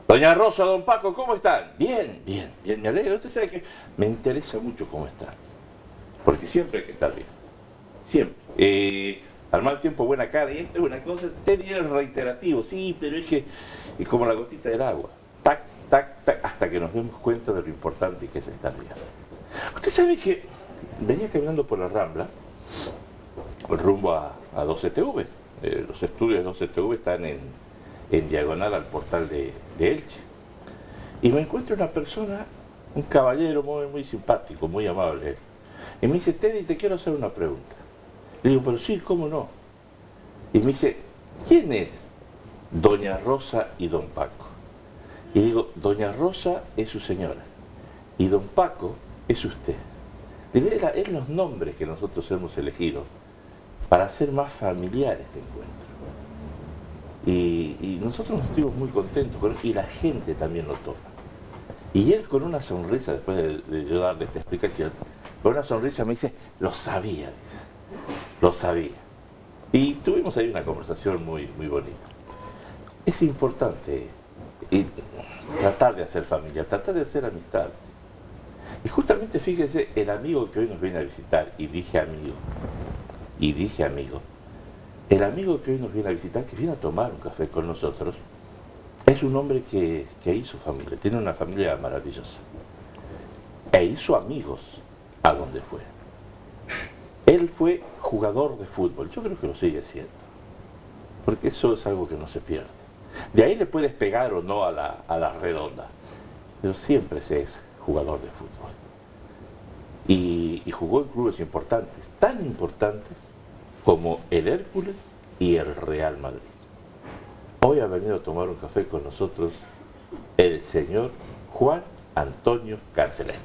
Doña Rosa, don Paco, ¿cómo están? Bien, bien, bien, me alegro. Usted sabe que me interesa mucho cómo están, porque siempre hay que estar bien, siempre. Al mal tiempo buena cara, y esto es una cosa, usted es reiterativo, sí, pero es que es como la gotita del agua, tac, tac, tac, hasta que nos demos cuenta de lo importante que es estar bien. Usted sabe que venía caminando por la Rambla, rumbo a 12TV, los estudios de 12TV están en diagonal al portal de Elche. Y me encuentro una persona, un caballero muy simpático, muy amable. Y me dice, Teddy, te quiero hacer una pregunta. Le digo, pero sí, ¿cómo no? Y me dice, ¿quién es Doña Rosa y Don Paco? Y digo, Doña Rosa es su señora y Don Paco es usted. Es los nombres que nosotros hemos elegido para hacer más familiar este encuentro. Y nosotros nos estuvimos muy contentos con él, y la gente también lo toma. Y él con una sonrisa, después de yo darle esta explicación, con una sonrisa me dice, lo sabía, dice, lo sabía. Y tuvimos ahí una conversación muy bonita. Es importante tratar de hacer familia, tratar de hacer amistad. Y justamente fíjese, el amigo que hoy nos viene a visitar, y dije amigo, el amigo que hoy nos viene a visitar, que viene a tomar un café con nosotros, es un hombre que hizo familia, tiene una familia maravillosa. E hizo amigos a donde fue. Él fue jugador de fútbol, yo creo que lo sigue siendo, porque eso es algo que no se pierde. De ahí le puedes pegar o no a la redonda, pero siempre se es jugador de fútbol. Y jugó en clubes importantes, tan importantes como el Hércules y el Real Madrid. Hoy ha venido a tomar un café con nosotros el señor Juan Antonio Carcelén.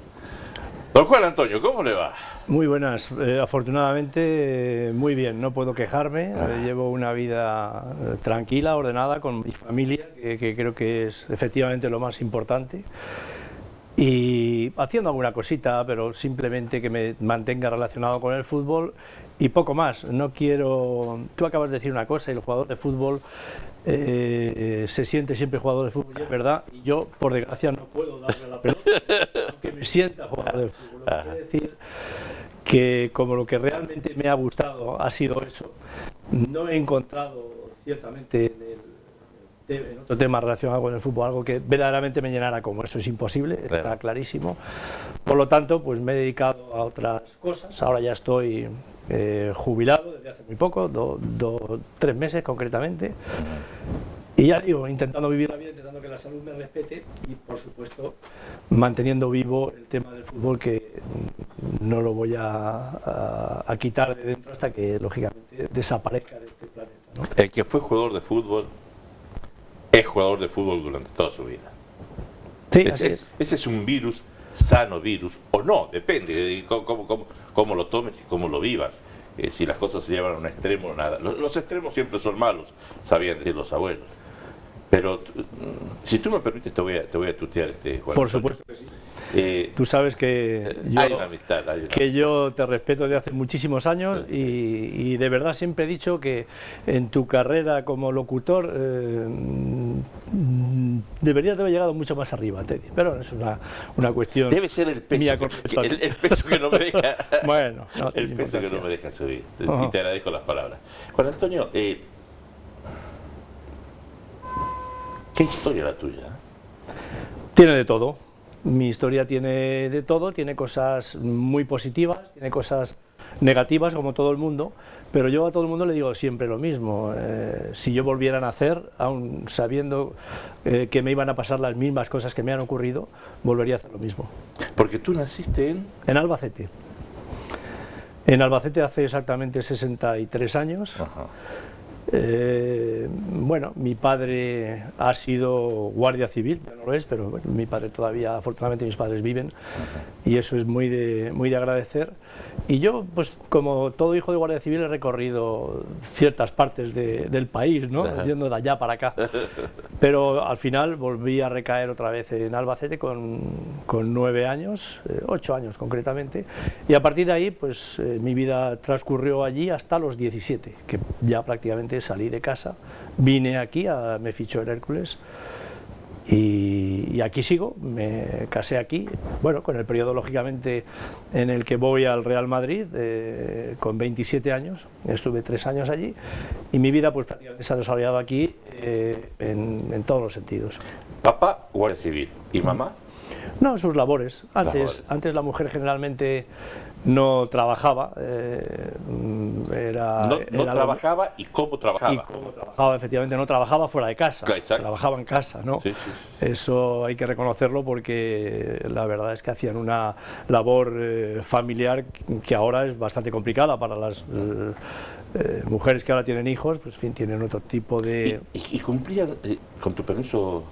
Don Juan Antonio, ¿cómo le va? Muy buenas, afortunadamente muy bien, no puedo quejarme, llevo una vida tranquila, ordenada, con mi familia, que creo que es efectivamente lo más importante, y haciendo alguna cosita, pero simplemente que me mantenga relacionado con el fútbol y poco más. No quiero... Tú acabas de decir una cosa, y el jugador de fútbol se siente siempre jugador de fútbol, y es verdad, y yo por desgracia no puedo darle la pelota, aunque me sienta jugador de fútbol. Lo que quiere decir que como lo que realmente me ha gustado ha sido eso, no he encontrado ciertamente en otro tema relacionado con el fútbol algo que verdaderamente me llenara como eso. Es imposible, está clarísimo. Por lo tanto, pues me he dedicado a otras cosas. Ahora ya estoy jubilado desde hace muy poco, 3 meses concretamente, y ya digo, intentando vivir la vida, intentando que la salud me respete, y por supuesto manteniendo vivo el tema del fútbol, que no lo voy a quitar de dentro hasta que lógicamente desaparezca de este planeta, ¿no? El que fue jugador de fútbol es jugador de fútbol durante toda su vida. Sí, ese es un virus, sano virus, o no, depende de cómo lo tomes y cómo lo vivas. Si las cosas se llevan a un extremo o nada. Los extremos siempre son malos, sabían decir los abuelos. Pero si tú me permites, te voy a tutear, Juan. Por supuesto que sí. Tú sabes que hay una amistad, yo te respeto desde hace muchísimos años, y de verdad siempre he dicho que en tu carrera como locutor deberías de haber llegado mucho más arriba, Teddy, pero es una cuestión. Debe ser el peso, el peso que no me deja. Bueno, no, el peso que no me deja subir. Y te agradezco las palabras. Juan Antonio, ¿qué historia la tuya? Tiene de todo. Mi historia tiene de todo, tiene cosas muy positivas, tiene cosas negativas como todo el mundo, pero yo a todo el mundo le digo siempre lo mismo. Si yo volviera a nacer, aun sabiendo que me iban a pasar las mismas cosas que me han ocurrido, volvería a hacer lo mismo. Porque tú naciste en Albacete. En Albacete hace exactamente 63 años. Ajá. Bueno, mi padre ha sido guardia civil, ya no lo es, pero bueno, mi padre todavía, afortunadamente mis padres viven, y eso es muy de agradecer. Y yo, pues como todo hijo de guardia civil, he recorrido ciertas partes del país, ¿no? Yendo de allá para acá. Pero al final volví a recaer otra vez en Albacete con 9 años, 8 años concretamente, y a partir de ahí, pues mi vida transcurrió allí hasta los 17, que ya prácticamente salí de casa, vine aquí, me fichó el Hércules, y aquí sigo, me casé aquí, bueno, con el periodo lógicamente en el que voy al Real Madrid, con 27 años, estuve 3 años allí, y mi vida pues prácticamente se ha desarrollado aquí en todos los sentidos. Papá, guardia civil, ¿y mamá? No, sus labores. Antes la mujer generalmente no trabajaba, No trabajaba y cómo trabajaba. Y cómo trabajaba, efectivamente, no trabajaba fuera de casa, Exacto. trabajaba en casa, ¿no? Sí, sí, sí. Eso hay que reconocerlo porque la verdad es que hacían una labor familiar que ahora es bastante complicada para las mujeres que ahora tienen hijos, pues en fin, tienen otro tipo de... Y cumplían, con tu permiso,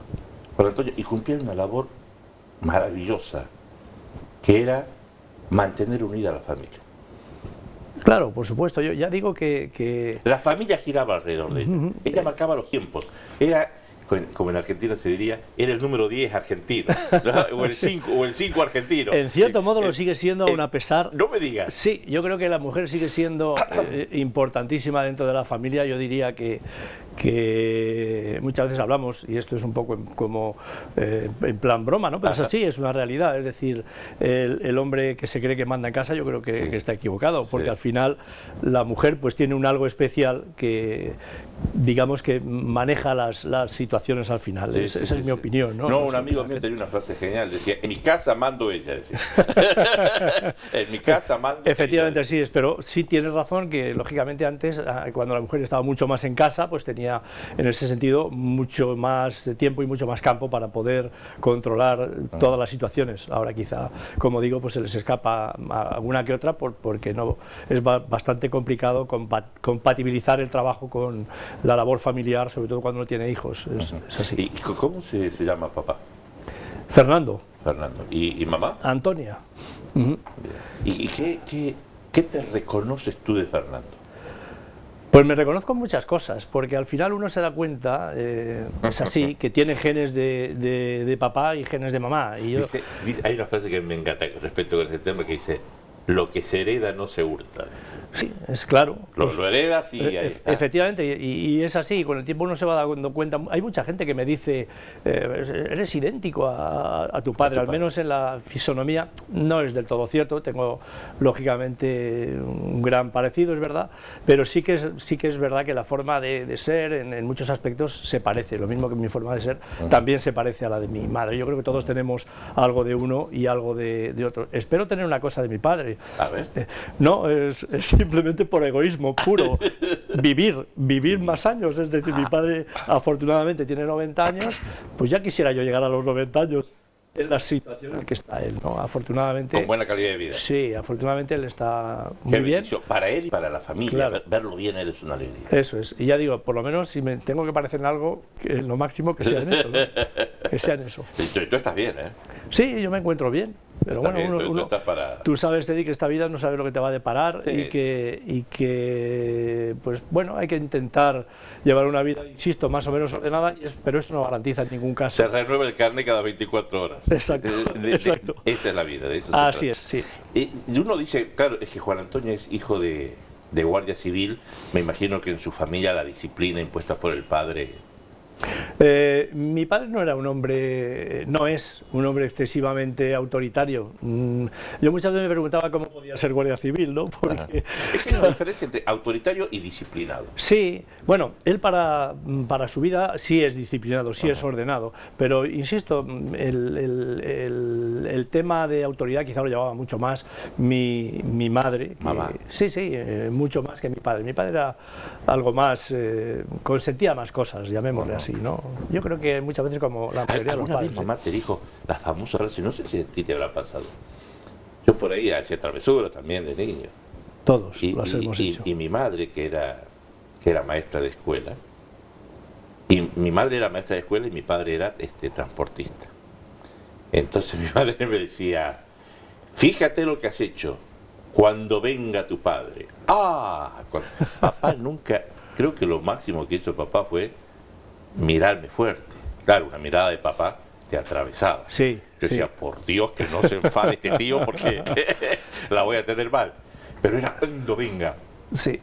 Juan Antonio, y cumplían una labor maravillosa, que era mantener unida a la familia. Claro, por supuesto, yo ya digo que... La familia giraba alrededor de ella. Ella marcaba los tiempos. Era, como en Argentina se diría, era el número 10 argentino, ¿no? o el 5 argentino. En cierto modo lo sigue siendo, aún a pesar... No me digas. Sí, yo creo que la mujer sigue siendo importantísima dentro de la familia. Yo diría que muchas veces hablamos, y esto es un poco como en plan broma, ¿no? Pero es así, es una realidad. Es decir, el hombre que se cree que manda en casa, yo creo que está equivocado, porque al final la mujer pues tiene un algo especial que, digamos, que maneja las situaciones al final. Esa es mi opinión, ¿no? No, un amigo mío tenía una frase genial, decía, en mi casa mando ella, decía. En mi casa mando Efectivamente, ella. sí, pero sí tienes razón que, lógicamente, antes, cuando la mujer estaba mucho más en casa, pues tenía en ese sentido mucho más tiempo y mucho más campo para poder controlar todas las situaciones. Ahora quizá, como digo, pues se les escapa alguna que otra porque no es bastante complicado compatibilizar el trabajo con la labor familiar, sobre todo cuando no tiene hijos. Es así. ¿Y cómo se llama papá? Fernando. Fernando. ¿Y mamá? Antonia. ¿Y qué te reconoces tú de Fernando? Pues me reconozco en muchas cosas, porque al final uno se da cuenta, es así, que tiene genes de papá y genes de mamá. Y yo... Hay una frase que me encanta respecto a ese tema que dice, lo que se hereda no se hurta. Sí, es claro. Lo heredas y ahí está. Efectivamente, y es así, con el tiempo uno se va dando cuenta. Hay mucha gente que me dice, eres idéntico a tu padre, al menos en la fisonomía. No es del todo cierto, tengo lógicamente un gran parecido, es verdad, pero sí que es verdad que la forma de ser en muchos aspectos se parece, lo mismo que mi forma de ser también se parece a la de mi madre. Yo creo que todos tenemos algo de uno y algo de otro. Espero tener una cosa de mi padre. A ver. No, es simplemente por egoísmo puro, vivir más años. Es decir, mi padre afortunadamente tiene 90 años, pues ya quisiera yo llegar a los 90 años en la situación en que está él, ¿no? Afortunadamente... Con buena calidad de vida. Sí, afortunadamente él está muy bien. Para él y para la familia, claro. Verlo bien él es una alegría. Eso es, y ya digo, por lo menos si me tengo que parecer en algo, que lo máximo que sea en eso, ¿no? Que sea en eso. Tú estás bien, ¿eh? Sí, yo me encuentro bien. Pero bueno, tú sabes, Teddy, que esta vida no sabes lo que te va a deparar, sí. y que, pues bueno, hay que intentar llevar una vida, insisto, más o menos ordenada, pero eso no garantiza en ningún caso. Se renueva el carnet cada 24 horas. Exacto, exacto. Esa es la vida, de eso Así es, sí. Y uno dice, claro, es que Juan Antonio es hijo de guardia civil, me imagino que en su familia la disciplina impuesta por el padre... Mi padre no era no es un hombre excesivamente autoritario. Yo muchas veces me preguntaba cómo podía ser guardia civil, ¿no? Porque... Es que hay una diferencia entre autoritario y disciplinado. Sí, bueno, él para su vida sí es disciplinado, sí es ordenado, pero insisto, el tema de autoridad quizá lo llevaba mucho más mi madre. Mamá. Sí, mucho más que mi padre. Mi padre era algo más, consentía más cosas, llamémosle así, ¿no? Yo creo que muchas veces como la mayoría de los padres. Vez mamá te dijo la famosa frase, no sé si a ti te habrá pasado. Yo por ahí hacía travesuras también de niño. Todos las hemos hecho. Y mi madre, que era maestra de escuela, y mi madre era maestra de escuela y mi padre era transportista. Entonces mi madre me decía, fíjate lo que has hecho cuando venga tu padre. Papá nunca, creo que lo máximo que hizo papá fue mirarme fuerte. Claro, una mirada de papá te atravesaba. Sí, yo decía, por Dios, que no se enfade este tío porque la voy a tener mal. Pero era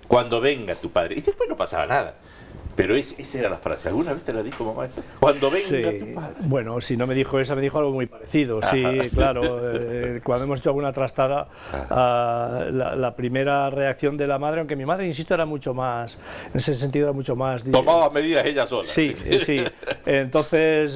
cuando venga tu padre. Y después no pasaba nada. Pero esa era la frase. ¿Alguna vez te la dijo mamá eso? Cuando venga Sí, tu padre. bueno, si no me dijo esa, me dijo algo muy parecido. Sí, claro. Cuando hemos hecho alguna trastada, la primera reacción de la madre, aunque mi madre, insisto, era mucho más, en ese sentido era mucho más... Tomaba medidas ella sola. Sí, sí. Entonces,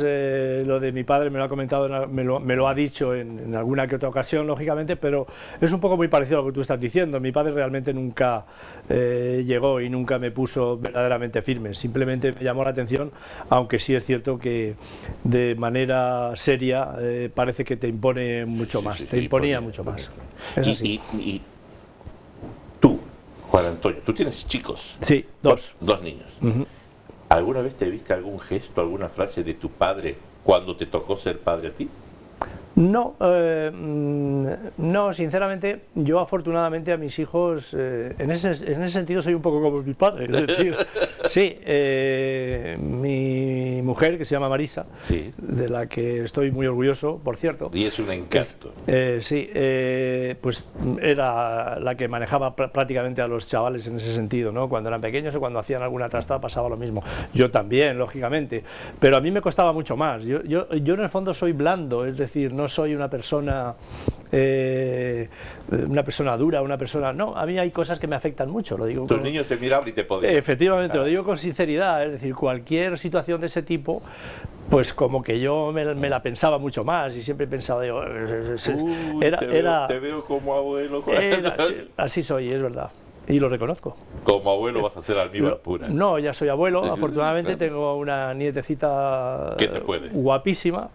lo de mi padre me lo ha comentado, me lo ha dicho en alguna que otra ocasión, lógicamente, pero es un poco muy parecido a lo que tú estás diciendo. Mi padre realmente nunca llegó y nunca me puso verdaderamente firme. Simplemente me llamó la atención, aunque sí es cierto que de manera seria parece que te impone mucho más, te imponía mucho más. Es así. Y tú, Juan Antonio, tú tienes chicos. Sí, dos. Dos niños. ¿Alguna vez te viste algún gesto, alguna frase de tu padre cuando te tocó ser padre a ti? No, no, sinceramente, yo afortunadamente a mis hijos, en ese sentido soy un poco como mi padre, es decir, sí, mi mujer, que se llama Marisa, sí, de la que estoy muy orgulloso, por cierto. Y es un encanto. Sí, pues era la que manejaba prácticamente a los chavales en ese sentido, ¿no? Cuando eran pequeños o cuando hacían alguna trastada pasaba lo mismo. Yo también, lógicamente, pero a mí me costaba mucho más. Yo en el fondo soy blando, es decir, no soy una persona dura, una persona... No, a mí hay cosas que me afectan mucho, lo digo. Tus niños te miraban y te podían. Efectivamente, lo digo con sinceridad, es decir, cualquier situación de ese tipo, pues como que yo me la pensaba mucho más y siempre he pensado, digo, te veo como abuelo. Así soy, es verdad. Y lo reconozco. Como abuelo vas a ser almíbar pura. No, ya soy abuelo, afortunadamente tengo una nietecita guapísima.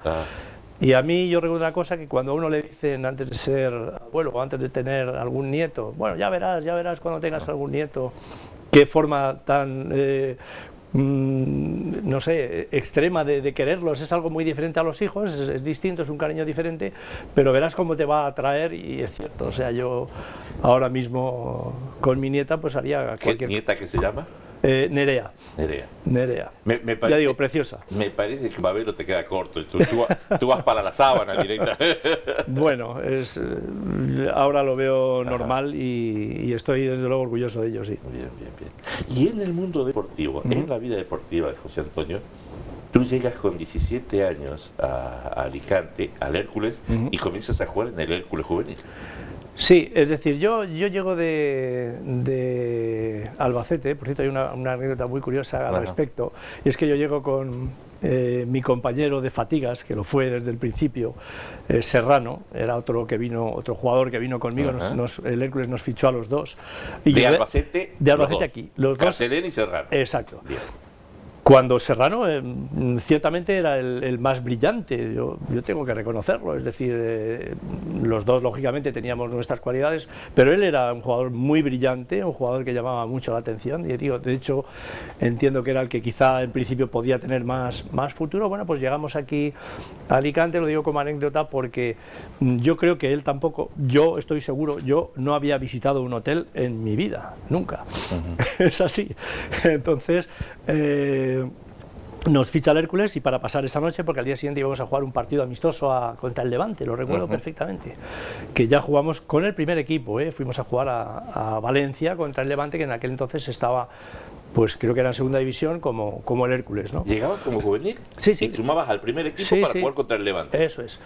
Y a mí yo recuerdo una cosa, que cuando a uno le dicen antes de ser abuelo o antes de tener algún nieto, bueno, ya verás cuando tengas algún nieto, qué forma tan, no sé, extrema de quererlos, es algo muy diferente a los hijos, es distinto, es un cariño diferente, pero verás cómo te va a atraer y es cierto, o sea, yo ahora mismo con mi nieta pues haría cualquier... ¿Qué nieta que se llama? Nerea. Me parece, ya digo, preciosa. Me parece que Babelo te queda corto. Tú vas para la sábana directa. Bueno, ahora lo veo normal y estoy desde luego orgulloso de ello, sí. Bien. Y en el mundo deportivo, en la vida deportiva de José Antonio, tú llegas con 17 años a Alicante, al Hércules, y comienzas a jugar en el Hércules juvenil. Sí, es decir, yo llego de Albacete, por cierto hay una anécdota muy curiosa al respecto, y es que yo llego con mi compañero de fatigas, que lo fue desde el principio, Serrano, era otro jugador que vino conmigo, el Hércules nos fichó a los dos. Y de Albacete aquí, los dos. Castellén y Serrano. Exacto. Bien. Cuando Serrano ciertamente era el más brillante, yo tengo que reconocerlo, es decir, los dos lógicamente teníamos nuestras cualidades, pero él era un jugador muy brillante, un jugador que llamaba mucho la atención, y digo, de hecho entiendo que era el que quizá en principio podía tener más futuro. Bueno, pues llegamos aquí a Alicante, lo digo como anécdota porque yo creo que él tampoco, yo estoy seguro, yo no había visitado un hotel en mi vida, nunca, es así, entonces... nos ficha el Hércules y para pasar esa noche, porque al día siguiente íbamos a jugar un partido amistoso contra el Levante, lo recuerdo perfectamente, que ya jugamos con el primer equipo, fuimos a jugar a Valencia contra el Levante, que en aquel entonces estaba, pues creo que era en segunda división como el Hércules, ¿no? ¿Llegabas como juvenil? Sí. ¿Y sumabas al primer equipo para jugar contra el Levante? Eso es.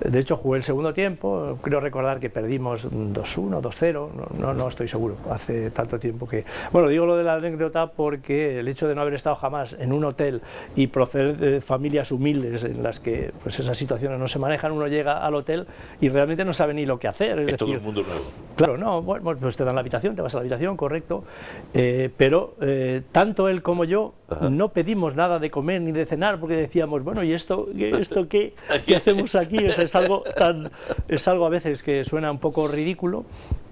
De hecho jugué el segundo tiempo, creo recordar que perdimos 2-1, 2-0, no estoy seguro, hace tanto tiempo que... Bueno, digo lo de la anécdota porque el hecho de no haber estado jamás en un hotel y proceder de familias humildes en las que pues esas situaciones no se manejan, uno llega al hotel y realmente no sabe ni lo que hacer. Es decir, todo un mundo nuevo. Claro, no, bueno, pues te dan la habitación, te vas a la habitación, correcto, pero tanto él como yo no pedimos nada de comer ni de cenar porque decíamos, bueno, ¿y esto qué hacemos aquí? O sea, es algo a veces que suena un poco ridículo,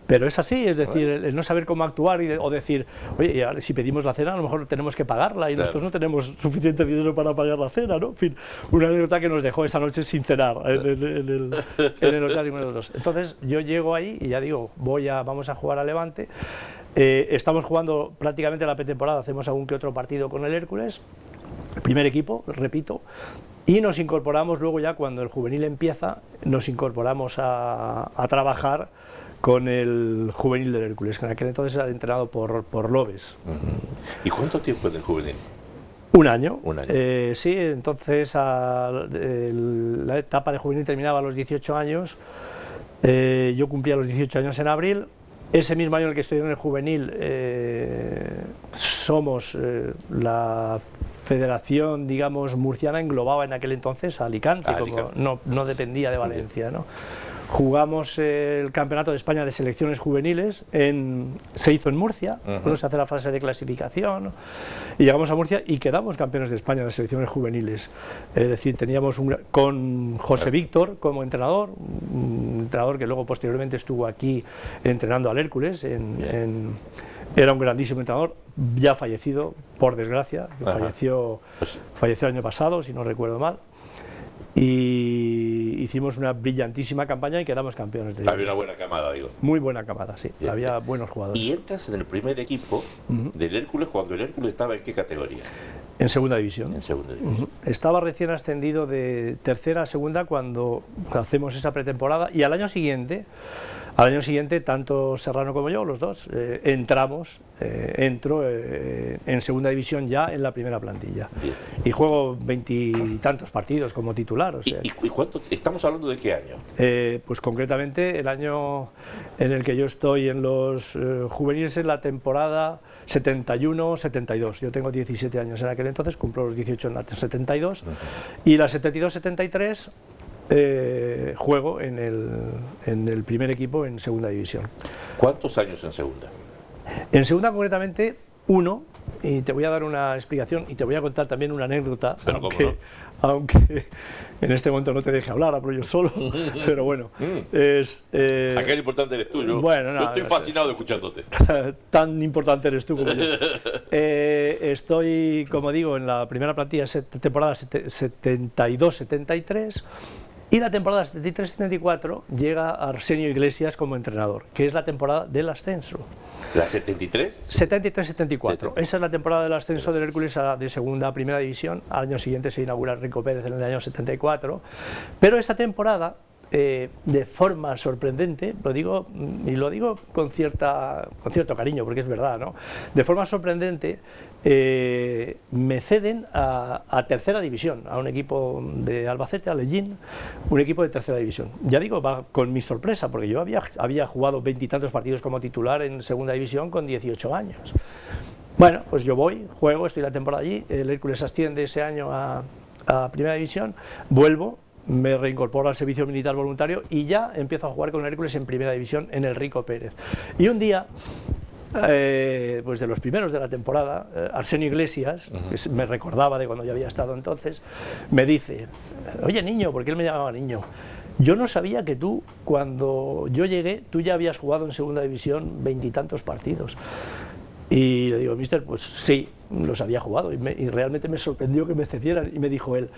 pero es así, es decir, el no saber cómo actuar o decir, oye, y ahora, si pedimos la cena a lo mejor tenemos que pagarla y nosotros no tenemos suficiente dinero para pagar la cena, ¿no? En fin, una anécdota que nos dejó esa noche sin cenar en el hotel y nosotros. Entonces yo llego ahí y ya digo, vamos a jugar a Levante. Estamos jugando prácticamente la pretemporada, hacemos algún que otro partido con el Hércules, el primer equipo, repito, y nos incorporamos luego ya cuando el juvenil empieza, nos incorporamos a trabajar con el juvenil del Hércules, que en aquel entonces era entrenado por Lobes. ¿Y cuánto tiempo en el juvenil? Un año. Un año. Sí, entonces la etapa de juvenil terminaba a los 18 años. Yo cumplía los 18 años en abril. Ese mismo año en el que estoy en el juvenil, somos la federación, digamos, murciana, englobaba en aquel entonces a Alicante, no dependía de Valencia, ¿no? Jugamos el Campeonato de España de Selecciones Juveniles, se hizo en Murcia, luego se hace la fase de clasificación, y llegamos a Murcia y quedamos campeones de España de Selecciones Juveniles. Es decir, teníamos con José Víctor como entrenador, un entrenador que luego posteriormente estuvo aquí entrenando al Hércules, era un grandísimo entrenador, ya fallecido, por desgracia, falleció el año pasado, si no recuerdo mal. Y hicimos una brillantísima campaña y quedamos campeones de Había una buena camada, digo. Muy buena camada, sí. Bien. Había buenos jugadores. ¿Y entras en el primer equipo del Hércules cuando el Hércules estaba en qué categoría? En segunda división. En segunda división. Estaba recién ascendido de tercera a segunda cuando hacemos esa pretemporada, y al año siguiente, tanto Serrano como yo, los dos, entro en segunda división ya en la primera plantilla. Bien. Y juego 20 y tantos partidos como titular. O sea. ¿Y cuánto? ¿Estamos hablando de qué año? Pues concretamente el año en el que yo estoy en los juveniles es la temporada 71-72. Yo tengo 17 años en aquel entonces, cumplo los 18 en la 72, y la 72-73 juego en el primer equipo en segunda división. ¿Cuántos años en segunda? En segunda concretamente 1, y te voy a dar una explicación y te voy a contar también una anécdota, aunque en este momento no te deje hablar, hablo yo solo, pero bueno. Aquel importante eres tú, yo estoy fascinado escuchándote. Tan importante eres tú como yo. Estoy, como digo, en la primera plantilla temporada 72-73, y la temporada 73-74 llega Arsenio Iglesias como entrenador, que es la temporada del ascenso. ¿La 73? 73-74. Esa es la temporada del ascenso del Hércules de segunda a primera división. Al año siguiente se inaugura Rico Pérez en el año 74. Pero esa temporada, de forma sorprendente, lo digo con cierto cariño, porque es verdad, ¿no? De forma sorprendente, me ceden a tercera división, a un equipo de Albacete, a Lellín, un equipo de tercera división. Ya digo, va con mi sorpresa, porque yo había jugado 20 y tantos partidos como titular en segunda división con 18 años. Bueno, pues yo juego, estoy la temporada allí, el Hércules asciende ese año a primera división, vuelvo, me reincorporo al servicio militar voluntario y ya empiezo a jugar con el Hércules en primera división en el Rico Pérez. Y un día, pues de los primeros de la temporada, Arsenio Iglesias, que me recordaba de cuando yo había estado entonces, me dice: oye niño, porque él me llamaba niño, yo no sabía que tú, cuando yo llegué, tú ya habías jugado en segunda división 20 y tantos partidos. Y le digo: mister, pues sí, los había jugado, y realmente me sorprendió que me cedieran. Y me dijo él: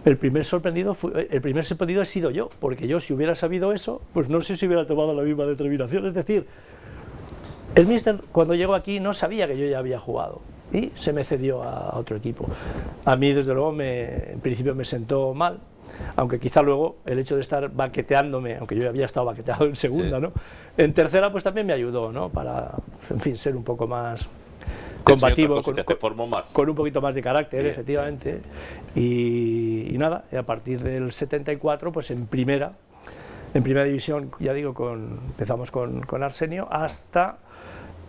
el primer sorprendido he sido yo, porque yo, si hubiera sabido eso, pues no sé si hubiera tomado la misma determinación. Es decir, el míster, cuando llegó aquí, no sabía que yo ya había jugado y se me cedió a otro equipo. A mí, desde luego, en principio me sentó mal, aunque quizá luego el hecho de estar baqueteándome, aunque yo ya había estado baqueteado en segunda, ¿no? En tercera, pues también me ayudó, ¿no? Para, en fin, ser un poco más combativo, con un poquito más de carácter, bien, efectivamente. Y nada, y a partir del 74, pues en primera división, ya digo, empezamos con Arsenio hasta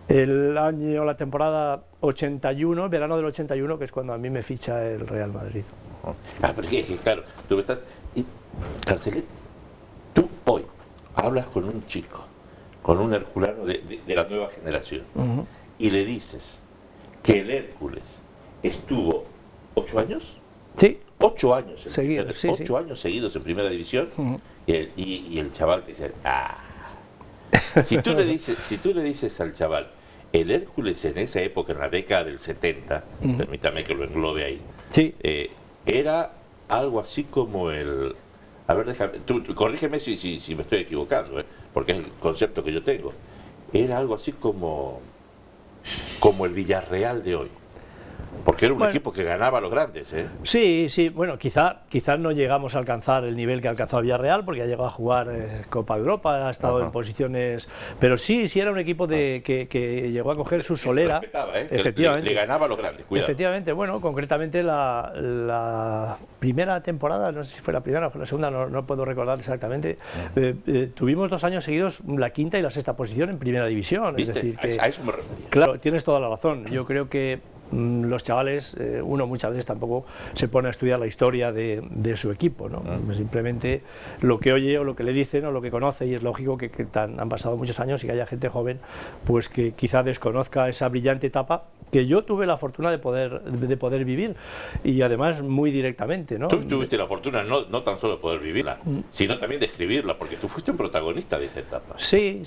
la temporada 81, el verano del 81, que es cuando a mí me ficha el Real Madrid. Porque claro, tú estás... Carcelet, tú hoy hablas con un chico, con un herculano de la nueva generación, y le dices que el Hércules estuvo 8 años. Sí. 8 años seguidos, sí, 8 años seguidos en primera división, y el chaval te dice: si tú le dices al chaval, el Hércules en esa época, en la década del 70, permítame que lo englobe ahí, sí, era algo así como el... A ver, tú corrígeme si me estoy equivocando, porque es el concepto que yo tengo. Era algo así como el Villarreal de hoy. Porque era un equipo que ganaba a los grandes, ¿eh? Sí, sí, bueno, quizás no llegamos a alcanzar el nivel que alcanzó el Villarreal, porque ha llegado a jugar Copa de Europa, ha estado en posiciones... Pero sí era un equipo que llegó a coger su solera. Efectivamente. Le ganaba a los grandes, cuidado. Efectivamente, bueno, concretamente la primera temporada, no sé si fue la primera o fue la segunda, no puedo recordar exactamente, tuvimos 2 años seguidos la quinta y la sexta posición en primera división. ¿Viste? Es decir, que, a eso me refería. Claro, tienes toda la razón. Yo creo que los chavales, uno muchas veces tampoco se pone a estudiar la historia de su equipo, ¿no? Simplemente lo que oye o lo que le dicen o lo que conoce, y es lógico que han pasado muchos años y que haya gente joven pues que quizá desconozca esa brillante etapa que yo tuve la fortuna de poder vivir, y además muy directamente, ¿no? Tú tuviste la fortuna no tan solo de poder vivirla, sino también de escribirla, porque tú fuiste un protagonista de esa etapa. Sí,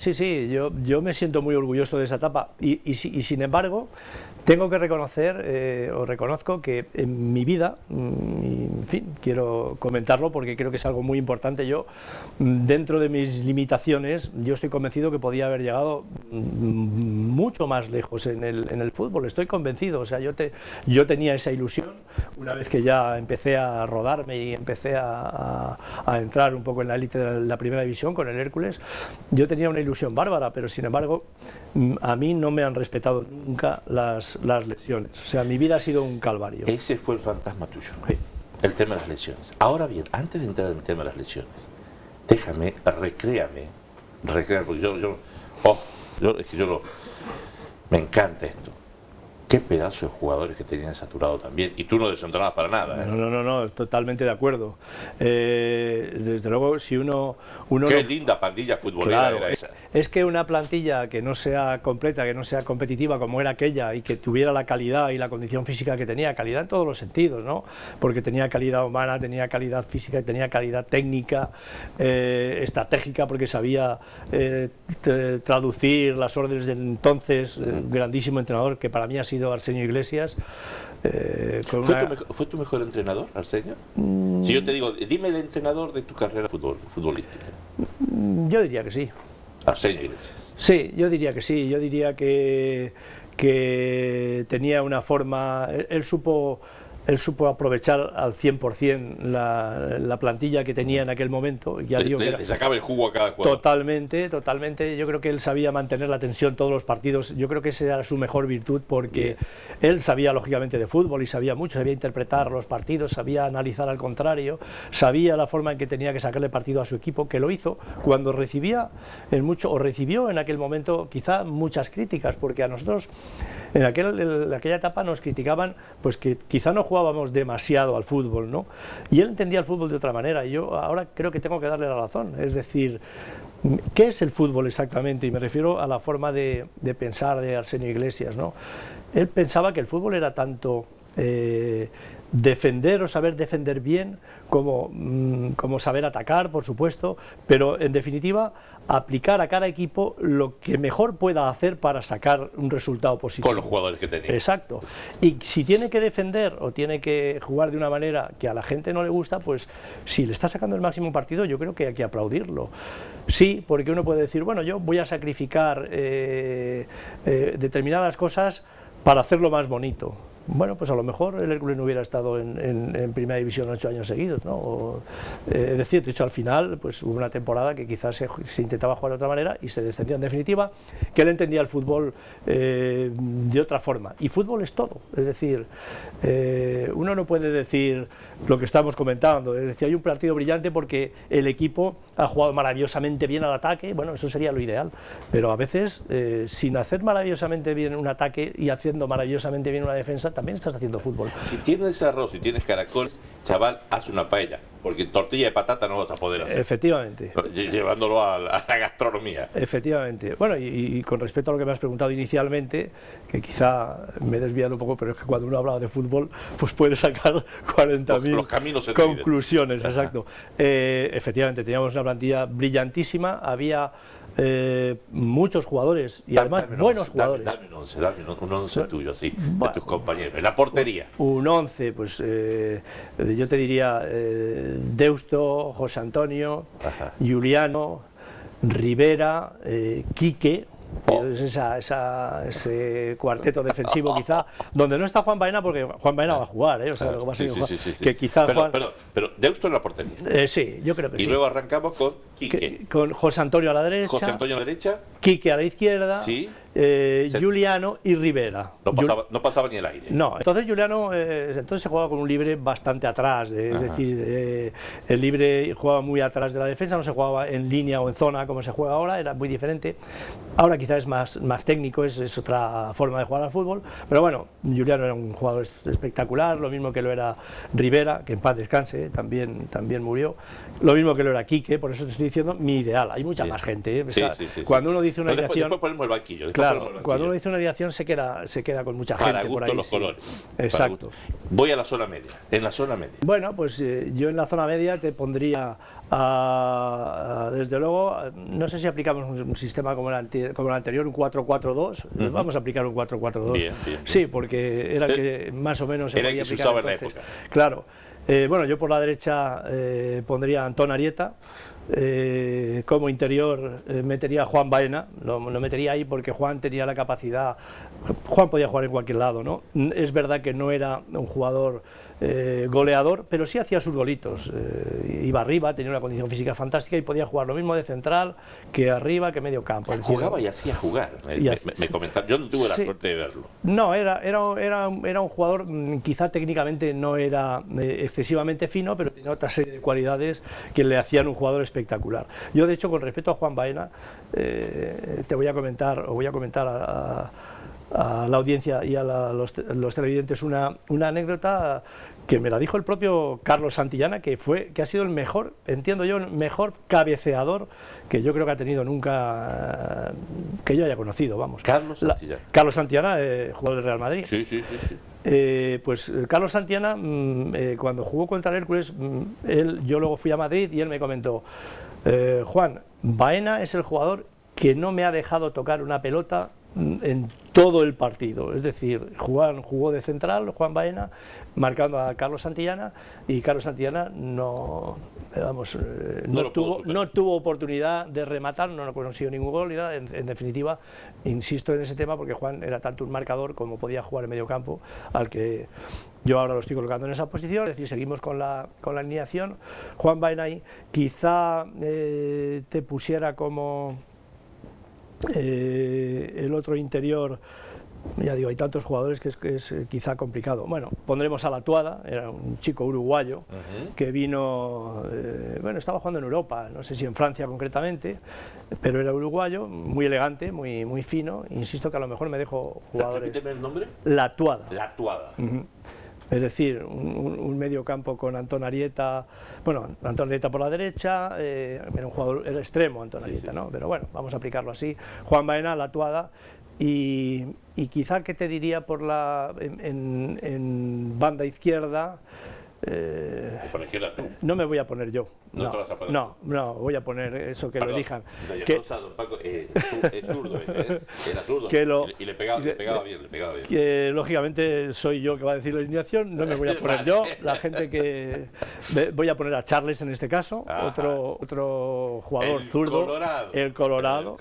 yo me siento muy orgulloso de esa etapa y sin embargo tengo que reconocer, o reconozco que en mi vida, en fin, quiero comentarlo porque creo que es algo muy importante. Yo, dentro de mis limitaciones, yo estoy convencido que podía haber llegado mucho más lejos en el fútbol, estoy convencido. O sea, yo tenía esa ilusión, una vez que ya empecé a rodarme y empecé a entrar un poco en la élite de la primera división con el Hércules, yo tenía una ilusión bárbara, pero sin embargo, a mí no me han respetado nunca las lesiones. O sea, mi vida ha sido un calvario. Ese fue el fantasma tuyo, sí. El tema de las lesiones. Ahora bien, antes de entrar en el tema de las lesiones, déjame, recréame, porque me encanta esto. Qué pedazo de jugadores que tenían saturado también, y tú no desentrenabas para nada, ¿eh? No, totalmente de acuerdo. Desde luego, si uno qué linda pandilla futbolera era esa. Es que una plantilla que no sea completa, que no sea competitiva como era aquella, y que tuviera la calidad y la condición física que tenía, calidad en todos los sentidos, ¿no? Porque tenía calidad humana, tenía calidad física, y tenía calidad técnica, estratégica, porque sabía traducir las órdenes del entonces grandísimo entrenador, que para mí ha sido Arsenio Iglesias. ¿Fue tu mejor entrenador, Arsenio? Si yo te digo, dime el entrenador de tu carrera futbolística. Yo diría que sí. Arsenio Iglesias. Sí, yo diría que sí. Yo diría que tenía una forma... Él supo aprovechar al 100% la plantilla que tenía en aquel momento. Ya digo que le sacaba el jugo a cada jugador. Totalmente. Yo creo que él sabía mantener la tensión todos los partidos. Yo creo que esa era su mejor virtud, porque él sabía lógicamente de fútbol y sabía mucho, sabía interpretar los partidos, sabía analizar al contrario, sabía la forma en que tenía que sacarle partido a su equipo, que lo hizo cuando recibió en aquel momento quizá muchas críticas, porque a nosotros en aquella etapa nos criticaban pues que quizá no jugábamos demasiado al fútbol, ¿no? Y él entendía el fútbol de otra manera, y yo ahora creo que tengo que darle la razón. Es decir, ¿qué es el fútbol exactamente? Y me refiero a la forma de pensar de Arsenio Iglesias, ¿no? Él pensaba que el fútbol era tanto defender o saber defender bien como saber atacar, por supuesto, pero en definitiva aplicar a cada equipo lo que mejor pueda hacer para sacar un resultado positivo. Con los jugadores que tenía. Exacto. Y si tiene que defender o tiene que jugar de una manera que a la gente no le gusta, pues si le está sacando el máximo partido, yo creo que hay que aplaudirlo. Sí, porque uno puede decir, bueno, yo voy a sacrificar determinadas cosas para hacerlo más bonito. Bueno, pues a lo mejor el Hércules no hubiera estado en primera división 8 años seguidos, ¿no? Es decir, de hecho al final pues hubo una temporada que quizás se intentaba jugar de otra manera y se descendió. En definitiva, que él entendía el fútbol de otra forma, y fútbol es todo. Es decir, uno no puede decir lo que estamos comentando, es decir, hay un partido brillante porque el equipo ha jugado maravillosamente bien al ataque. Bueno, eso sería lo ideal, pero a veces sin hacer maravillosamente bien un ataque y haciendo maravillosamente bien una defensa, también estás haciendo fútbol. Si tienes arroz, si tienes caracoles, chaval, haz una paella, porque tortilla de patata no vas a poder hacer. Efectivamente. Llevándolo a la gastronomía. Efectivamente. Bueno, y con respecto a lo que me has preguntado inicialmente, que quizá me he desviado un poco, pero es que cuando uno habla de fútbol, pues puede sacar 40.000 conclusiones. Exacto. Efectivamente, teníamos una plantilla brillantísima, había muchos jugadores y además buenos jugadores. Dame un once tuyo, así, de tus compañeros. En la portería. Un 11, pues yo te diría Deusto, José Antonio, Juliano, Rivera, Quique, Ese cuarteto defensivo quizá, donde no está Juan Baena, porque Juan Baena va a jugar, o sea, lo que pasa es que quizá pero Deusto en la portería. Sí, yo creo que sí. Y luego arrancamos con Quique. Con José Antonio a la derecha. José Antonio a la derecha. Quique a la izquierda. Sí. Juliano y Rivera. No pasaba ni el aire. No, entonces Juliano entonces se jugaba con un libre bastante atrás, es decir, el libre jugaba muy atrás de la defensa, no se jugaba en línea o en zona como se juega ahora, era muy diferente. Ahora quizás es más técnico, es otra forma de jugar al fútbol, pero bueno, Juliano era un jugador espectacular, lo mismo que lo era Rivera, que en paz descanse, también murió, lo mismo que lo era Quique, por eso te estoy diciendo mi ideal, hay mucha más gente. Cuando uno dice una alineación... Después ponemos el banquillo. Claro, cuando uno dice una alineación se queda con mucha gente por ahí. Los colores. Exacto. Voy a la zona media. En la zona media. Bueno, pues yo en la zona media te pondría, desde luego, no sé si aplicamos un sistema como el anterior, un 4-4-2. Vamos a aplicar un 4-4-2. Bien. Sí, porque era que más o menos se era podía que se aplicar usaba entonces. En la época. Claro. Bueno, yo por la derecha pondría a Antón Arieta. Como interior metería a Juan Baena, lo metería ahí porque Juan tenía la capacidad, Juan podía jugar en cualquier lado, ¿no? Es verdad que no era un jugador goleador, pero sí hacía sus golitos, iba arriba, tenía una condición física fantástica y podía jugar lo mismo de central que arriba, que medio campo. Jugaba y hacía jugar, me comentaron, yo no tuve la suerte de verlo. No, era un jugador, quizá técnicamente no era excesivamente fino, pero tenía otra serie de cualidades que le hacían un jugador espectacular. Yo, de hecho, con respecto a Juan Baena, te voy a comentar a la audiencia y a los televidentes una anécdota que me la dijo el propio Carlos Santillana, que ha sido el mejor, entiendo yo, el mejor cabeceador que yo creo que ha tenido nunca, que yo haya conocido, vamos. Carlos Santillana. Carlos Santillana, jugador del Real Madrid. Sí. Pues Carlos Santillana, cuando jugó contra el Hércules, yo luego fui a Madrid y él me comentó: Juan, Baena es el jugador que no me ha dejado tocar una pelota en todo el partido, es decir, jugó de central Juan Baena, marcando a Carlos Santillana, y Carlos Santillana no tuvo oportunidad de rematar, no consiguió ningún gol ni nada. En definitiva, insisto en ese tema porque Juan era tanto un marcador como podía jugar en medio campo, al que yo ahora lo estoy colocando en esa posición. Es decir, seguimos con la alineación. Juan Baena ahí, quizá te pusiera como el otro interior. Ya digo, hay tantos jugadores que es quizá complicado. Bueno, pondremos a La Tuada, era un chico uruguayo que vino, estaba jugando en Europa, no sé si en Francia concretamente, pero era uruguayo, muy elegante, muy fino. Insisto que a lo mejor me dejo jugadores. ¿Repíteme el nombre? La Tuada. La Tuada. Es decir, un medio campo con Antón Arieta, Antón Arieta por la derecha, era un jugador, era extremo Antón Arieta, ¿no? Pero bueno, vamos a aplicarlo así. Juan Baena, La Tuada, y quizá, ¿qué te diría en banda izquierda? Por la izquierda tú. No me voy a poner yo. No te vas a poner. No, voy a poner eso, que lo elijan. Es zurdo, era zurdo. Y le pegaba bien. Que lógicamente soy yo que va a decir la alineación, no me voy a poner yo, la gente que... Voy a poner a Charles en este caso, otro jugador zurdo. El Colorado.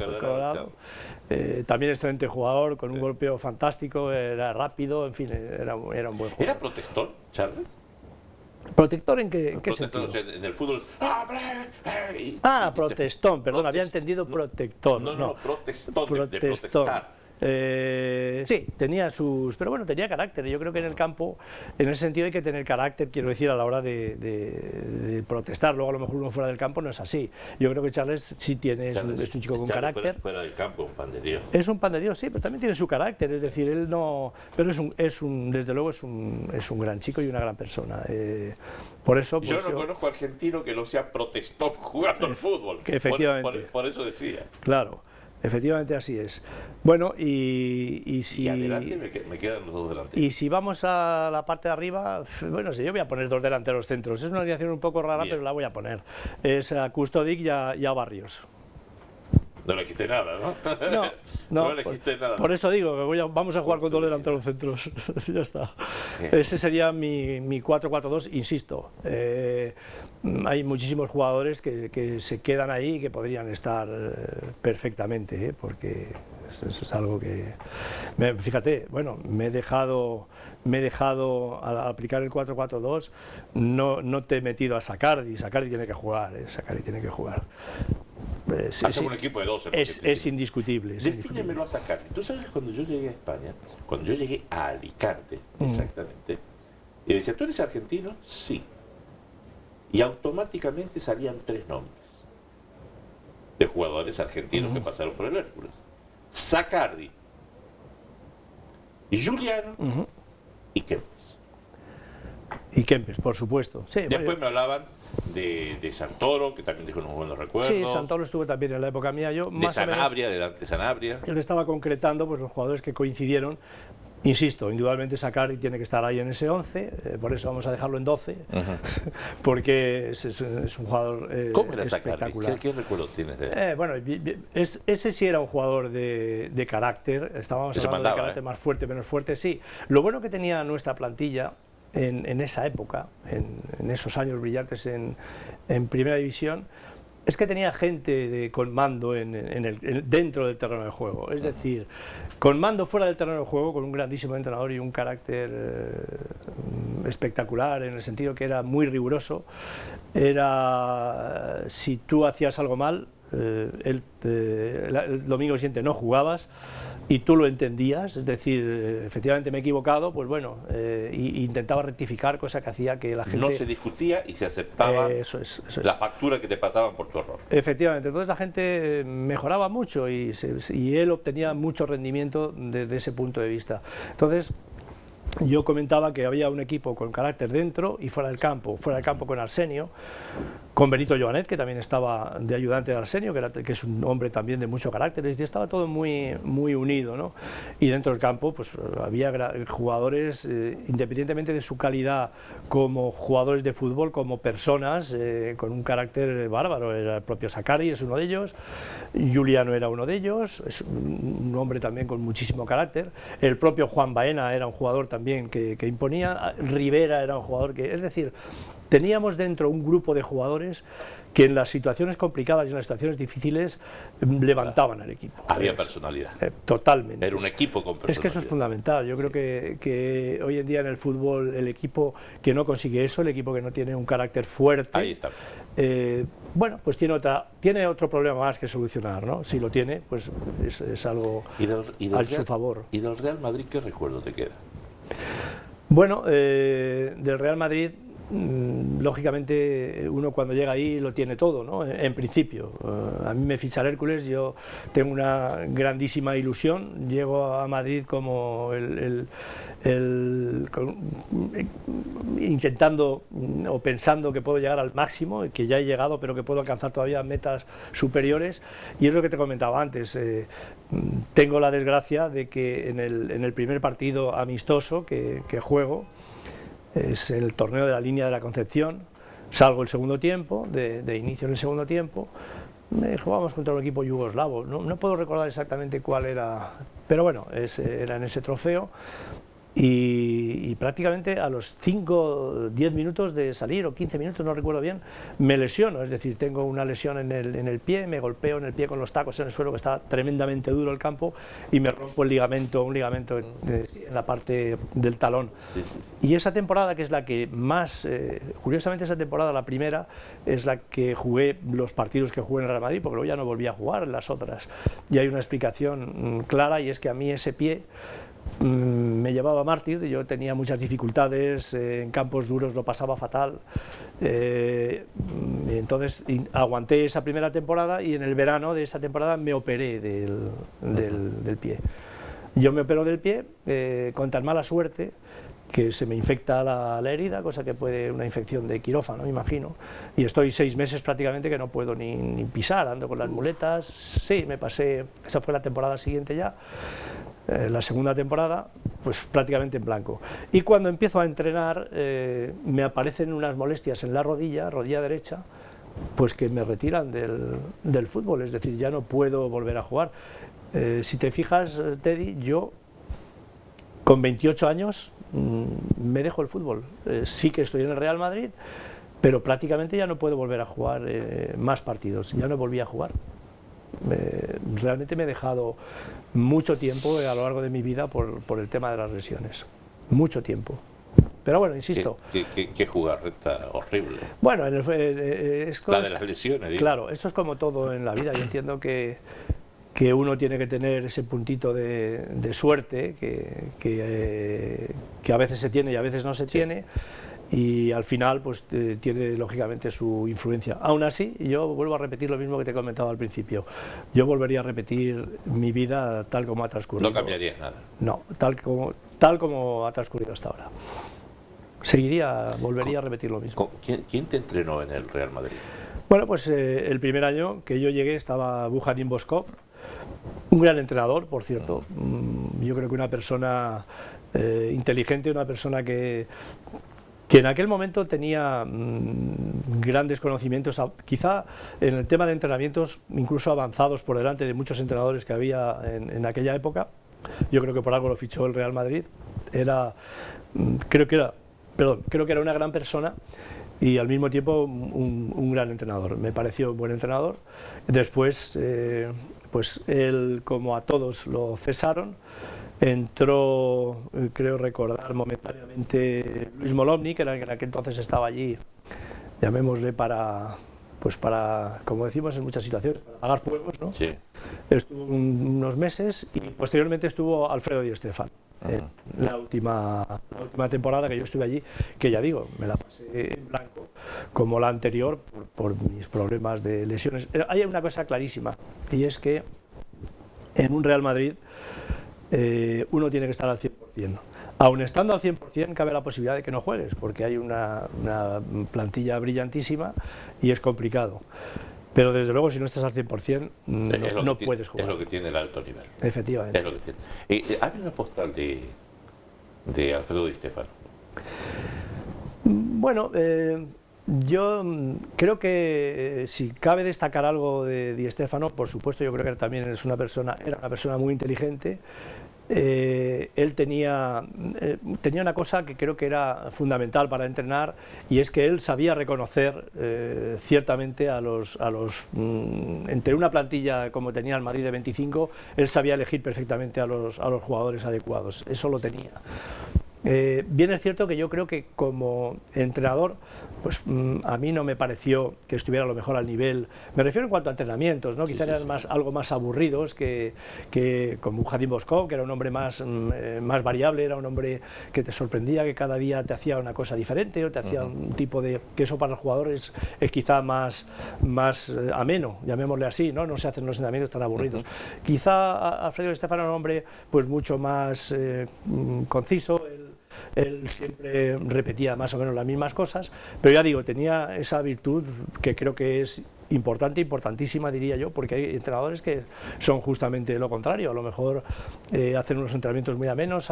También excelente jugador, con un golpeo fantástico, era rápido, en fin, era un buen jugador. ¿Era protector, Charles? ¿Protector en qué sentido? En el fútbol. Protestón, perdón, había entendido protector. No, protestón, de protestar. Sí, tenía tenía carácter. Yo creo que en el campo, en ese sentido, hay que tener carácter, quiero decir, a la hora de protestar. Luego, a lo mejor uno fuera del campo no es así. Yo creo que Charles sí es un chico con carácter. Fuera del campo, un pan de Dios. Es un pan de Dios, sí, pero también tiene su carácter. Es decir, él no. Pero desde luego es un gran chico y una gran persona. Por eso, yo no conozco argentino que no sea protestón jugando al fútbol. Que efectivamente. Por eso decía. Claro. Efectivamente, así es. Bueno, y si... Y adelante me quedan los dos delanteros. Y si vamos a la parte de arriba, yo voy a poner dos delanteros centros. Es una alineación un poco rara, pero la voy a poner. Es a Kustodic y a Barrios. No elegiste nada, ¿no? No, no, No elegiste nada. por eso digo que vamos a jugar con 2 delanteros centros. Ya está. Bien. Ese sería mi 4-4-2, insisto. Hay muchísimos jugadores que se quedan ahí y que podrían estar perfectamente, porque es algo que... Fíjate, bueno, me he dejado al aplicar el 4-4-2, no te he metido a Sacardi. Sacardi tiene que jugar, Sacardi tiene que jugar. Hacemos un equipo de 12. Es indiscutible. Defínemelo a Sacardi. Tú sabes, cuando yo llegué a España, cuando yo llegué a Alicante, exactamente, y decía, ¿tú eres argentino? Sí. Y automáticamente salían 3 nombres de jugadores argentinos que pasaron por el Hércules. Sacardi, Juliano y Kempes. Y Kempes, por supuesto. Sí, Después me hablaban de Santoro, que también dijo unos buenos recuerdos. Sí, Santoro estuvo también en la época mía. Yo, de Sanabria, de Dante Sanabria. Yo le estaba concretando pues, los jugadores que coincidieron. Insisto, indudablemente Sacardi tiene que estar ahí en ese 11, por eso vamos a dejarlo en 12, porque es un jugador ¿Cómo era espectacular. Sacardi? ¿Qué recuerdos tienes de él? Bueno, ese sí era un jugador de carácter, estábamos hablando de carácter más fuerte, menos fuerte, sí. Lo bueno que tenía nuestra plantilla en esa época, en esos años brillantes en Primera División, es que tenía gente con mando dentro del terreno de juego, es decir, con mando fuera del terreno de juego, con un grandísimo entrenador y un carácter espectacular, en el sentido que era muy riguroso. Si tú hacías algo mal, el domingo siguiente no jugabas y tú lo entendías, es decir, efectivamente me he equivocado, pues bueno, intentaba rectificar, cosa que hacía que la gente... No se discutía y se aceptaba la factura que te pasaban por tu error. Efectivamente, entonces la gente mejoraba mucho y él obtenía mucho rendimiento desde ese punto de vista. Entonces, yo comentaba que había un equipo con carácter dentro y fuera del campo con Arsenio, con Benito Joanet, que también estaba de ayudante de Arsenio, que es un hombre también de mucho carácter, y estaba todo muy, muy unido, ¿no? Y dentro del campo pues había jugadores, independientemente de su calidad como jugadores de fútbol, como personas, con un carácter bárbaro. Era el propio Sacardi, es uno de ellos, Juliano era uno de ellos, es un hombre también con muchísimo carácter, el propio Juan Baena era un jugador también que imponía, Rivera era un jugador que, es decir, teníamos dentro un grupo de jugadores que en las situaciones complicadas y en las situaciones difíciles levantaban al equipo. Había personalidad. Totalmente. Era un equipo con personalidad. Es que eso es fundamental. Yo creo que hoy en día en el fútbol el equipo que no consigue eso, el equipo que no tiene un carácter fuerte, ahí está. Bueno, pues tiene otro problema más que solucionar, ¿no? Si lo tiene, pues es algo a su favor. ¿Y del Real Madrid qué recuerdo te queda? Bueno, del Real Madrid, lógicamente uno cuando llega ahí lo tiene todo, ¿no? En principio. A mí me ficha el Hércules, yo tengo una grandísima ilusión, llego a Madrid como intentando o pensando que puedo llegar al máximo, que ya he llegado, pero que puedo alcanzar todavía metas superiores, y es lo que te comentaba antes. Tengo la desgracia de que en el primer partido amistoso que juego, es el torneo de la Línea de la Concepción, salgo el segundo tiempo, de inicio en el segundo tiempo, jugábamos contra un equipo yugoslavo, no puedo recordar exactamente cuál era, pero bueno, era en ese trofeo. Y prácticamente a los 5 o 10 minutos de salir, o 15 minutos, no recuerdo bien, me lesiono, es decir, tengo una lesión en el pie, me golpeo en el pie con los tacos en el suelo, que está tremendamente duro el campo, y me rompo un ligamento en la parte del talón. Y esa temporada, que es la que más, curiosamente esa temporada, la primera, es la que jugué los partidos que jugué en el Real Madrid, porque luego ya no volví a jugar en las otras. Y hay una explicación clara, y es que a mí ese pie me llevaba mártir, yo tenía muchas dificultades, en campos duros lo pasaba fatal, entonces aguanté esa primera temporada, y en el verano de esa temporada me operé del pie. Yo me opero del pie con tan mala suerte que se me infecta la herida, cosa que puede una infección de quirófano, me imagino, y estoy 6 meses prácticamente que no puedo ni pisar, ando con las muletas. Sí, me pasé, esa fue la temporada siguiente ya. La segunda temporada, pues prácticamente en blanco. Y cuando empiezo a entrenar, me aparecen unas molestias en la rodilla derecha, pues que me retiran del fútbol, es decir, ya no puedo volver a jugar. Si te fijas, Teddy, yo con 28 años me dejo el fútbol. Sí que estoy en el Real Madrid, pero prácticamente ya no puedo volver a jugar más partidos, ya no volví a jugar. Realmente me he dejado mucho tiempo a lo largo de mi vida por el tema de las lesiones, mucho tiempo. Pero bueno, insisto. Qué jugarreta horrible. Bueno, la de las lesiones, digo. Claro, esto es como todo en la vida. Yo entiendo que uno tiene que tener ese puntito de suerte que a veces se tiene y a veces no se tiene, y al final pues tiene lógicamente su influencia. Aún así, yo vuelvo a repetir lo mismo que te he comentado al principio. Yo volvería a repetir mi vida tal como ha transcurrido. No cambiarías nada. No, tal como ha transcurrido hasta ahora. Volvería a repetir lo mismo. ¿Quién te entrenó en el Real Madrid? Bueno, pues el primer año que yo llegué estaba Bujarin Boskov, un gran entrenador, por cierto. Yo creo que una persona inteligente, una persona que en aquel momento tenía grandes conocimientos, quizá en el tema de entrenamientos incluso avanzados por delante de muchos entrenadores que había en aquella época. Yo creo que por algo lo fichó el Real Madrid. Creo que era una gran persona y al mismo tiempo un gran entrenador. Me pareció un buen entrenador. Después, pues él, como a todos, lo cesaron. Entró, creo recordar momentáneamente, Luis Molovny, que en aquel entonces estaba allí, llamémosle para, como decimos en muchas situaciones, para apagar fuegos, ¿no? Sí. Estuvo unos meses y posteriormente estuvo Alfredo Di Stéfano. La última temporada que yo estuve allí, que ya digo, me la pasé en blanco, como la anterior, por mis problemas de lesiones. Hay una cosa clarísima, y es que en un Real Madrid uno tiene que estar al 100%. Aun estando al 100% cabe la posibilidad de que no juegues, porque hay una plantilla brillantísima y es complicado. Pero desde luego si no estás al 100% no puedes jugar. Es lo que tiene el alto nivel. Efectivamente. Es lo que tiene. Hay una postal de Alfredo Di Stéfano. Bueno, yo creo que si cabe destacar algo de Di Stéfano, por supuesto, yo creo que también era una persona muy inteligente. Él tenía una cosa que creo que era fundamental para entrenar, y es que él sabía reconocer ciertamente entre una plantilla como tenía el Madrid de 25, él sabía elegir perfectamente a los jugadores adecuados. Eso lo tenía. Bien es cierto que yo creo que como entrenador, pues a mí no me pareció que estuviera a lo mejor al nivel, me refiero en cuanto a entrenamientos, ¿no? Quizá eran algo más aburridos que con Bujarin Boskov, que era un hombre más variable, era un hombre que te sorprendía, que cada día te hacía una cosa diferente, o te hacía un tipo de, que eso para los jugadores es quizá más ameno, llamémosle así, ¿no? No se hacen los entrenamientos tan aburridos. Quizá Alfredo Di Stéfano era un hombre pues mucho más conciso. Él siempre repetía más o menos las mismas cosas, pero ya digo, tenía esa virtud que creo que es importantísima, diría yo, porque hay entrenadores que son justamente lo contrario. A lo mejor hacen unos entrenamientos muy amenos,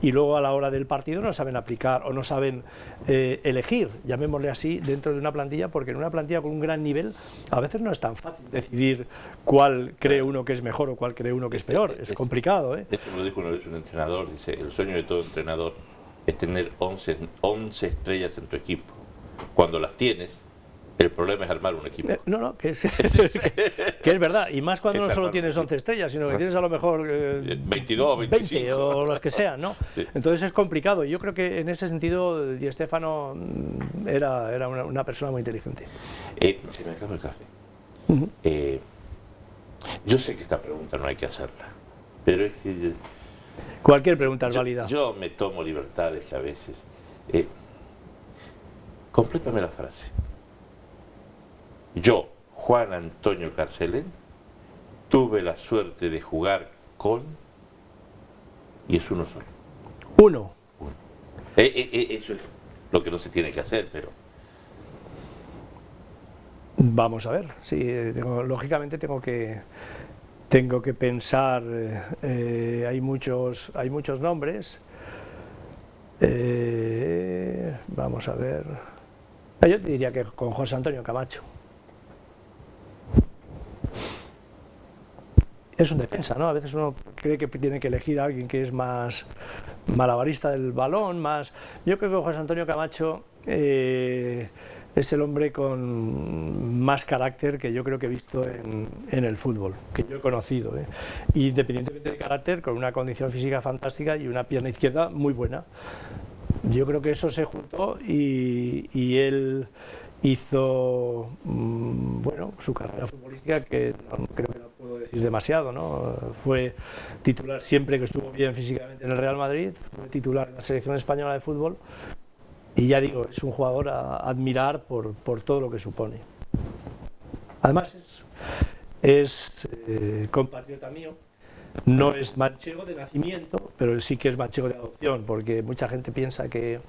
y luego a la hora del partido no saben aplicar o no saben elegir, llamémosle así, dentro de una plantilla, porque en una plantilla con un gran nivel a veces no es tan fácil decidir cuál cree uno que es mejor o cuál cree uno que es peor. Es complicado, ¿eh? Esto me lo dijo una vez un entrenador, dice, el sueño de todo entrenador es tener 11 estrellas en tu equipo. Cuando las tienes, el problema es armar un equipo. Que es verdad, y más cuando no solo tienes 11 estrellas, sino que tienes a lo mejor 22, 25 20 o los que sean, ¿no? Sí. Entonces es complicado. Yo creo que en ese sentido Di Stéfano era una persona muy inteligente. Se me acaba el café. Yo sé que esta pregunta no hay que hacerla, pero es que cualquier pregunta es válida. Yo me tomo libertades a veces. Complétame la frase. Yo, Juan Antonio Carcelén, tuve la suerte de jugar con... Y es uno solo. Uno. Eso es lo que no se tiene que hacer, pero... Vamos a ver. Sí, lógicamente tengo que pensar. Hay muchos nombres. Vamos a ver. Yo te diría que con José Antonio Camacho. es un defensa, ¿no? A veces uno cree que tiene que elegir a alguien que es más malabarista del balón, más... Yo creo que José Antonio Camacho es el hombre con más carácter que yo creo que he visto en el fútbol, que yo he conocido, ¿eh? Independientemente de carácter, con una condición física fantástica y una pierna izquierda muy buena. Yo creo que eso se juntó y él hizo bueno, su carrera futbolística, que no, creo que no puedo decir demasiado, ¿no? Fue titular siempre que estuvo bien físicamente en el Real Madrid, fue titular en la selección española de fútbol y ya digo, es un jugador a admirar por todo lo que supone. Además es compatriota mío. No es manchego de nacimiento, pero sí que es manchego de adopción, porque mucha gente piensa que,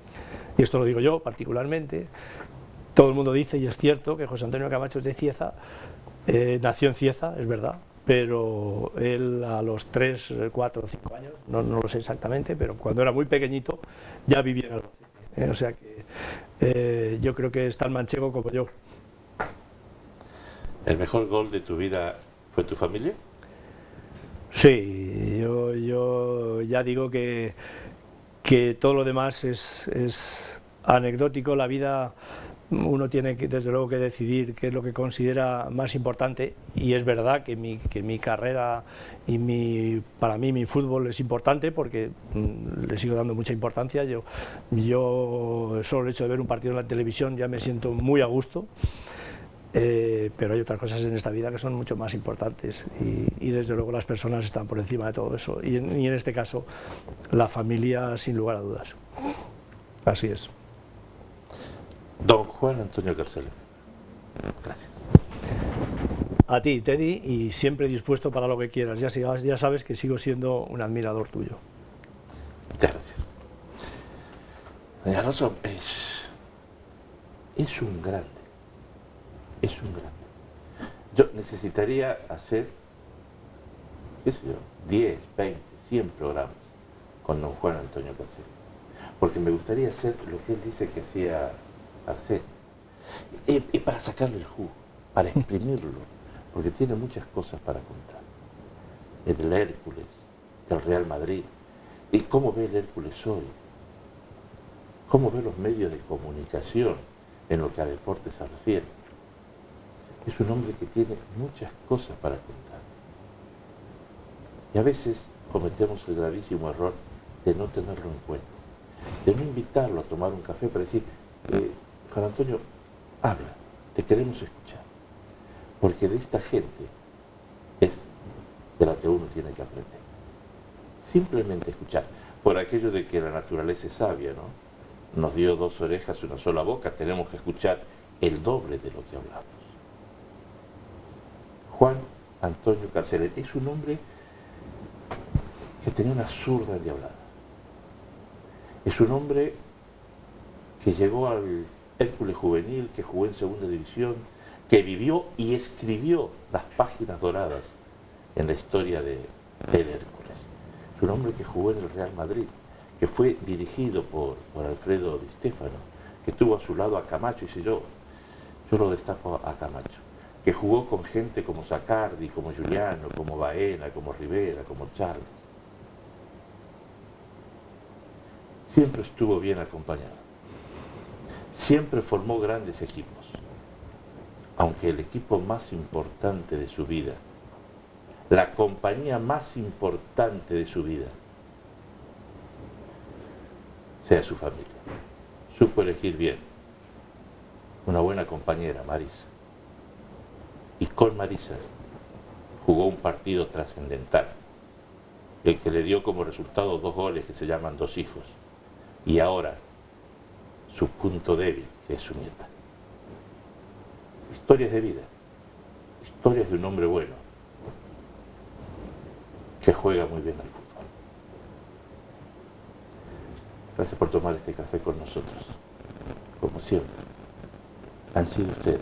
y esto lo digo yo particularmente, todo el mundo dice, y es cierto, que José Antonio Camacho es de Cieza, nació en Cieza, es verdad, pero él a los 3, 4 o 5 años, no lo sé exactamente, pero cuando era muy pequeñito ya vivía en Albacete, o sea que yo creo que es tan manchego como yo. ¿El mejor gol de tu vida fue tu familia? Sí, yo ya digo que todo lo demás es anecdótico. La vida, uno tiene que, desde luego, que decidir qué es lo que considera más importante, y es verdad que mi carrera y para mí mi fútbol es importante porque le sigo dando mucha importancia. Yo solo el hecho de ver un partido en la televisión ya me siento muy a gusto. Pero hay otras cosas en esta vida que son mucho más importantes y desde luego las personas están por encima de todo eso y en este caso la familia, sin lugar a dudas. Así es. Don Juan Antonio Carceller, gracias. A ti, Teddy, y siempre dispuesto para lo que quieras. Ya sabes que sigo siendo un admirador tuyo. Muchas gracias. Doña Rosa es un grande. Es un grande. Yo necesitaría hacer, qué sé yo, 10, 20, 100 programas con don Juan Antonio Carceller, porque me gustaría hacer lo que él dice que hacía Arsenio, y para sacarle el jugo, para exprimirlo, porque tiene muchas cosas para contar. El Hércules, el Real Madrid, y cómo ve el Hércules hoy, cómo ve los medios de comunicación en lo que a deporte se refiere. Es un hombre que tiene muchas cosas para contar. Y a veces cometemos el gravísimo error de no tenerlo en cuenta, de no invitarlo a tomar un café para decir, Juan Antonio, habla, te queremos escuchar. Porque de esta gente es de la que uno tiene que aprender. Simplemente escuchar. Por aquello de que la naturaleza es sabia, ¿no? Nos dio 2 orejas y una sola boca, tenemos que escuchar el doble de lo que hablamos. Juan Antonio Carceller es un hombre que tenía una zurda endiablada. Es un hombre que llegó al Hércules juvenil, que jugó en segunda división, que vivió y escribió las páginas doradas en la historia del Hércules. Es un hombre que jugó en el Real Madrid, que fue dirigido por Alfredo Di Stéfano, que tuvo a su lado a Camacho, y si yo lo destaco a Camacho, que jugó con gente como Sacardi, como Giuliano, como Baena, como Rivera, como Charles. Siempre estuvo bien acompañado. Siempre formó grandes equipos. Aunque el equipo más importante de su vida, la compañía más importante de su vida, sea su familia. Supo elegir bien. Una buena compañera, Marisa. Y con Marisa jugó un partido trascendental, el que le dio como resultado 2 goles que se llaman 2 hijos, y ahora su punto débil, que es su nieta. Historias de vida, historias de un hombre bueno, que juega muy bien al fútbol. Gracias por tomar este café con nosotros. Como siempre, han sido ustedes